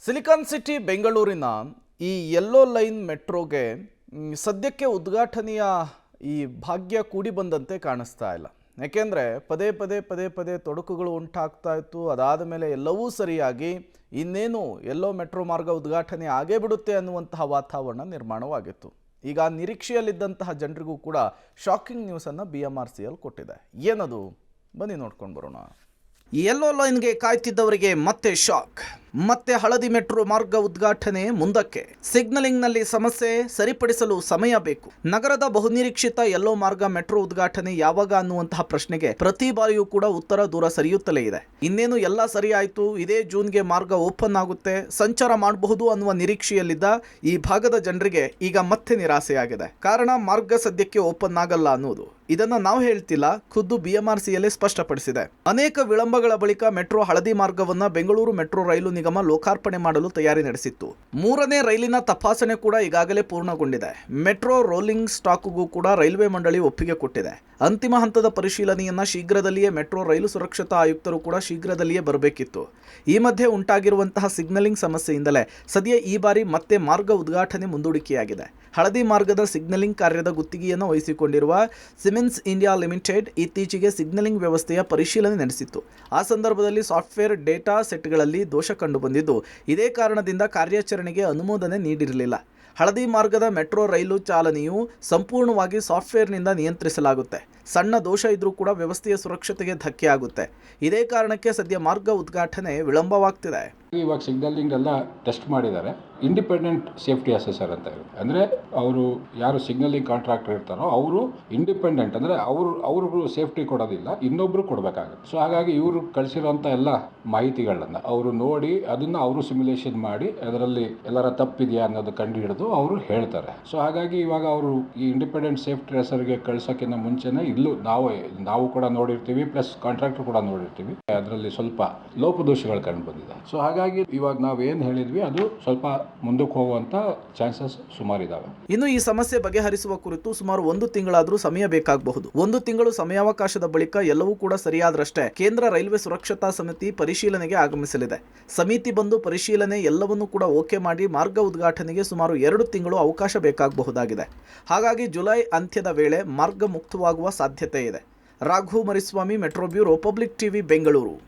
Silicon city ಬೆಂಗಳೂರಿನ ಈ yellow line ಮೆಟ್ರೋಗೆ ಸದ್ಯಕ್ಕೆ ಉದ್ಘಾಟನೆಯ ಈ ಭಾಗ್ಯ ಕೂಡಿ ಬಂದಂತೆ ಕಾಣಿಸ್ತಾ ಇಲ್ಲ. ಯಾಕೆಂದರೆ ಪದೇ ತೊಡಕುಗಳು ಉಂಟಾಗ್ತಾ ಇತ್ತು. ಅದಾದ ಮೇಲೆ ಎಲ್ಲವೂ ಸರಿಯಾಗಿ ಇನ್ನೇನು ಯೆಲ್ಲೋ ಮೆಟ್ರೋ ಮಾರ್ಗ ಉದ್ಘಾಟನೆ ಆಗೇ ಬಿಡುತ್ತೆ ಅನ್ನುವಂತಹ ವಾತಾವರಣ ನಿರ್ಮಾಣವಾಗಿತ್ತು. ಈಗ ನಿರೀಕ್ಷೆಯಲ್ಲಿದ್ದಂತಹ ಜನರಿಗೂ ಕೂಡ ಶಾಕಿಂಗ್ ನ್ಯೂಸನ್ನು BMRCL ಕೊಟ್ಟಿದೆ. ಏನದು ಬನ್ನಿ ನೋಡ್ಕೊಂಡು ಬರೋಣ. ಯೆಲ್ಲೋ ಲೈನ್ಗೆ ಕಾಯ್ತಿದ್ದವರಿಗೆ ಮತ್ತೆ ಶಾಕ್. ಮತ್ತೆ ಹಳದಿ ಮೆಟ್ರೋ ಮಾರ್ಗ ಉದ್ಘಾಟನೆ ಮುಂದಕ್ಕೆ. ಸಿಗ್ನಲಿಂಗ್ನಲ್ಲಿ ಸಮಸ್ಯೆ ಸರಿಪಡಿಸಲು ಸಮಯ ಬೇಕು. ನಗರದ ಬಹುನಿರೀಕ್ಷಿತ ಯೆಲ್ಲೋ ಮಾರ್ಗ ಮೆಟ್ರೋ ಉದ್ಘಾಟನೆ ಯಾವಾಗ ಅನ್ನುವಂತಹ ಪ್ರಶ್ನೆಗೆ ಪ್ರತಿ ಬಾರಿಯೂ ಕೂಡ ಉತ್ತರ ದೂರ ಸರಿಯುತ್ತಲೇ ಇದೆ. ಇನ್ನೇನು ಎಲ್ಲ ಸರಿ ಆಯ್ತು, ಇದೇ ಜೂನ್ಗೆ ಮಾರ್ಗ ಓಪನ್ ಆಗುತ್ತೆ, ಸಂಚಾರ ಮಾಡಬಹುದು ಅನ್ನುವ ನಿರೀಕ್ಷೆಯಲ್ಲಿದ್ದ ಈ ಭಾಗದ ಜನರಿಗೆ ಈಗ ಮತ್ತೆ ನಿರಾಸೆಯಾಗಿದೆ. ಕಾರಣ ಮಾರ್ಗ ಸದ್ಯಕ್ಕೆ ಓಪನ್ ಆಗಲ್ಲ ಅನ್ನೋದು. ಇದನ್ನ ನಾವು ಹೇಳ್ತಿಲ್ಲ, ಖುದ್ದು BMRCL ಸ್ಪಷ್ಟಪಡಿಸಿದೆ. ಅನೇಕ ವಿಳಂಬಗಳ ಬಳಿಕ ಮೆಟ್ರೋ ಹಳದಿ ಮಾರ್ಗವನ್ನ ಬೆಂಗಳೂರು ಮೆಟ್ರೋ ರೈಲು ನಿಗಮ ಲೋಕಾರ್ಪಣೆ ಮಾಡಲು ತಯಾರಿ ನಡೆಸಿತ್ತು. 3ನೇ ರೈಲಿನ ತಪಾಸಣೆ ಕೂಡ ಈಗಾಗಲೇ ಪೂರ್ಣಗೊಂಡಿದೆ. ಮೆಟ್ರೋ ರೋಲಿಂಗ್ ಸ್ಟಾಕ್ಗೂ ಕೂಡ ರೈಲ್ವೆ ಮಂಡಳಿ ಒಪ್ಪಿಗೆ ಕೊಟ್ಟಿದೆ. ಅಂತಿಮ ಹಂತದ ಪರಿಶೀಲನೆಯನ್ನ ಶೀಘ್ರದಲ್ಲಿಯೇ ಮೆಟ್ರೋ ರೈಲು ಸುರಕ್ಷತಾ ಆಯುಕ್ತರು ಕೂಡ ಶೀಘ್ರದಲ್ಲಿಯೇ ಬರಬೇಕಿತ್ತು. ಈ ಮಧ್ಯೆ ಉಂಟಾಗಿರುವಂತಹ ಸಿಗ್ನಲಿಂಗ್ ಸಮಸ್ಯೆಯಿಂದಲೇ ಸದ್ಯ ಈ ಬಾರಿ ಮತ್ತೆ ಮಾರ್ಗ ಉದ್ಘಾಟನೆ ಮುಂದೂಡಿಕೆಯಾಗಿದೆ. ಹಳದಿ ಮಾರ್ಗದ ಸಿಗ್ನಲಿಂಗ್ ಕಾರ್ಯದ ಗುತ್ತಿಗೆಯನ್ನು ವಹಿಸಿಕೊಂಡಿರುವ ಸಿಮೆನ್ಸ್ ಇಂಡಿಯಾ ಲಿಮಿಟೆಡ್ ಇತ್ತೀಚೆಗೆ ಸಿಗ್ನಲಿಂಗ್ ವ್ಯವಸ್ಥೆಯ ಪರಿಶೀಲನೆ ನಡೆಸಿತ್ತು. ಆ ಸಂದರ್ಭದಲ್ಲಿ ಸಾಫ್ಟ್ವೇರ್ ಡೇಟಾ ಸೆಟ್ಗಳಲ್ಲಿ ದೋಷ ಕಂಡುಬಂದಿದ್ದು, ಇದೇ ಕಾರಣದಿಂದ ಕಾರ್ಯಾಚರಣೆಗೆ ಅನುಮೋದನೆ ನೀಡಿರಲಿಲ್ಲ. ಹಳದಿ ಮಾರ್ಗದ ಮೆಟ್ರೋ ರೈಲು ಚಾಲನೆಯು ಸಂಪೂರ್ಣವಾಗಿ ಸಾಫ್ಟ್ವೇರ್ನಿಂದ ನಿಯಂತ್ರಿಸಲಾಗುತ್ತೆ. ಸಣ್ಣ ದೋಷ ಇದ್ರೂ ಕೂಡ ವ್ಯವಸ್ಥೆಯ ಸುರಕ್ಷತೆಗೆ ಧಕ್ಕೆ ಆಗುತ್ತೆ. ಇದೇ ಕಾರಣಕ್ಕೆ ಸದ್ಯ ಮಾರ್ಗ ಉದ್ಘಾಟನೆ ವಿಳಂಬವಾಗ್ತಿದೆ. ಇವಾಗ ಸಿಗ್ನಲಿಂಗ್ ಎಲ್ಲ ಟೆಸ್ಟ್ ಮಾಡಿದ್ದಾರೆ. ಇಂಡಿಪೆಂಡೆಂಟ್ ಸೇಫ್ಟಿ ಅಸೆಸರ್ ಅಂತ ಇರುತ್ತೆ. ಅಂದರೆ ಅವರು ಯಾರು ಸಿಗ್ನಲಿಂಗ್ ಕಾಂಟ್ರಾಕ್ಟರ್ ಇರ್ತಾರೋ ಅವರು ಇಂಡಿಪೆಂಡೆಂಟ್, ಅಂದರೆ ಅವರು ಸೇಫ್ಟಿ ಕೊಡೋದಿಲ್ಲ, ಇನ್ನೊಬ್ರು ಕೊಡಬೇಕಾಗುತ್ತೆ. ಸೊ ಹಾಗಾಗಿ ಇವರು ಕಳಿಸಿರೋಂಥ ಎಲ್ಲ ಮಾಹಿತಿಗಳನ್ನ ಅವರು ನೋಡಿ ಅದನ್ನು ಅವರು ಸಿಮ್ಯುಲೇಷನ್ ಮಾಡಿ ಅದರಲ್ಲಿ ಎಲ್ಲರ ತಪ್ಪಿದೆಯಾ ಅನ್ನೋದು ಕಂಡು ಹಿಡಿದು ಅವರು ಹೇಳ್ತಾರೆ. ಸೊ ಹಾಗಾಗಿ ಇವಾಗ ಅವರು ಈ ಇಂಡಿಪೆಂಡೆಂಟ್ ಸೇಫ್ಟಿ ಅಸೆಸರ್ಗೆ ಕಳ್ಸೋಕ್ಕಿಂತ ಮುಂಚೆನೇ ಇಲ್ಲೂ ನಾವು ಕೂಡ ನೋಡಿರ್ತೀವಿ, ಪ್ಲಸ್ ಕಾಂಟ್ರಾಕ್ಟರ್ ಕೂಡ ನೋಡಿರ್ತೀವಿ, ಅದರಲ್ಲಿ ಸ್ವಲ್ಪ ಲೋಪದೋಷಗಳು ಕಂಡು ಬಂದಿದೆ. ಸೊ ಹಾಗಾಗಿ ಇವಾಗ ನಾವೇನು ಹೇಳಿದ್ವಿ ಅದು ಸ್ವಲ್ಪ ಮುಂದಕ್ಕೆ ಹೋಗುವಂತ ಚಾನ್ಸಸ್ ಸುಮಾರು ಇದಾವೆ. ಇನ್ನು ಈ ಸಮಸ್ಯೆ ಬಗೆಹರಿಸುವ ಕುರಿತು ಸುಮಾರು 1 ತಿಂಗಳಾದರೂ ಸಮಯ ಬೇಕಾಗಬಹುದು. 1 ತಿಂಗಳು ಸಮಯಾವಕಾಶದ ಬಳಿಕ ಎಲ್ಲವೂ ಕೂಡ ಸರಿಯಾದ್ರಷ್ಟೇ ಕೇಂದ್ರ ರೈಲ್ವೆ ಸುರಕ್ಷತಾ ಸಮಿತಿ ಪರಿಶೀಲನೆಗೆ ಆಗಮಿಸಲಿದೆ. ಸಮಿತಿ ಬಂದು ಪರಿಶೀಲನೆ ಎಲ್ಲವನ್ನೂ ಕೂಡ ಓಕೆ ಮಾಡಿ ಮಾರ್ಗ ಉದ್ಘಾಟನೆಗೆ ಸುಮಾರು 2 ತಿಂಗಳು ಅವಕಾಶ ಬೇಕಾಗಬಹುದಾಗಿದೆ. ಹಾಗಾಗಿ ಜುಲೈ ಅಂತ್ಯದ ವೇಳೆ ಮಾರ್ಗ ಮುಕ್ತವಾಗುವ ಸಾಧ್ಯತೆ ಇದೆ. Raghu Mariswamy, metro bureau, public TV, Bengaluru.